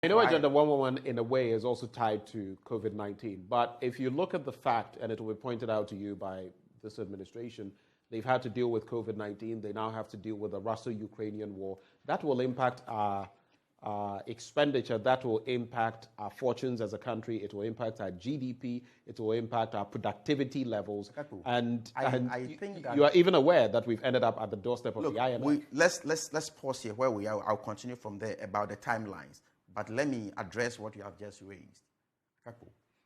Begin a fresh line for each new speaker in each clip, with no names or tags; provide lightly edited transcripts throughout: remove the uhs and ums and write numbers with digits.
I know Agenda 111 in a way is also tied to COVID-19, but if you look at the fact, and it will be pointed out to you by this administration, they've had to deal with COVID-19, they now have to deal with the Russo-Ukrainian war. That will impact our expenditure, that will impact our fortunes as a country, it will impact our GDP, it will impact our productivity levels. And I think you are even aware that we've ended up at the doorstep of the IMF.
Let's pause here where we are. I'll continue from there about the timelines. But let me address what you have just raised.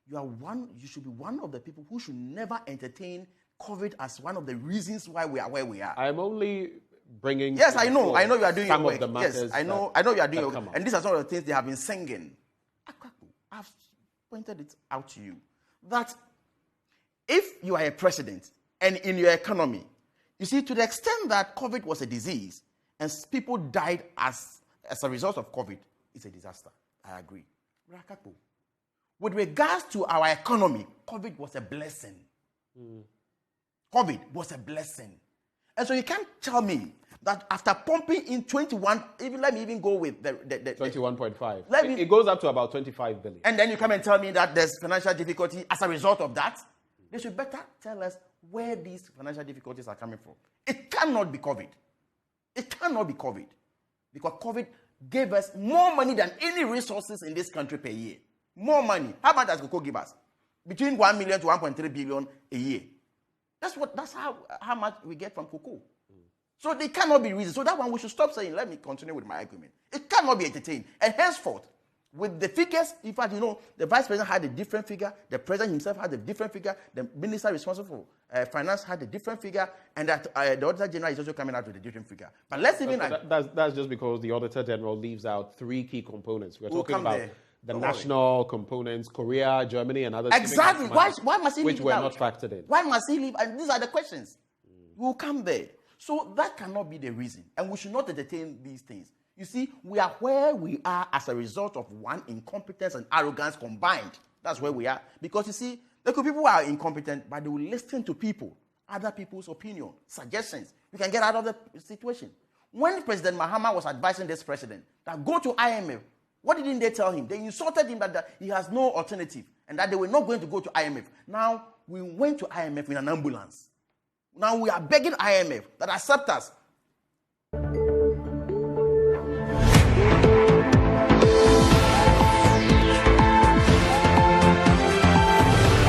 You should be one of the people who should never entertain COVID as one of the reasons why we are where we are.
I'm only bringing.
Yes, I know you are doing your work.
Yes,
I know you are doing your work. And these are some of the things they have been singing. I've pointed it out to you that if you are a president and in your economy, you see, to the extent that COVID was a disease and people died as a result of COVID, it's a disaster. I agree. With regards to our economy, COVID was a blessing. COVID was a blessing. And so you can't tell me that after pumping in 21, let me even go with the
21.5. It goes up to about 25 billion.
And then you come and tell me that there's financial difficulty as a result of that. They should better tell us where these financial difficulties are coming from. It cannot be COVID. It cannot be COVID. Because COVID gave us more money than any resources in this country per year. More money. How much does cocoa give us? Between 1 million to 1.3 billion a year. That's how much we get from cocoa. So they cannot be reasons. So that one we should stop saying. Let me continue with my argument. It cannot be entertained. And henceforth, with the figures, in fact, the vice president had a different figure, the president himself had a different figure, the minister responsible for finance had a different figure, and that the auditor general is also coming out with a different figure. But let's even...
That's just because the auditor general leaves out 3 key components. We're talking about the national components, Korea, Germany, and others.
Exactly. Why must he leave
which were not factored in?
Why must he leave? And these are the questions. We'll come there. So that cannot be the reason. And we should not entertain these things. You see, we are where we are as a result of one, incompetence and arrogance combined. That's where we are. Because you see, there could be people who are incompetent, but they will listen to people, other people's opinion, suggestions. You can get out of the situation. When President Mahama was advising this president that go to IMF, what didn't they tell him? They insulted him that he has no alternative and that they were not going to go to IMF. Now, we went to IMF in an ambulance. Now we are begging IMF that accept us.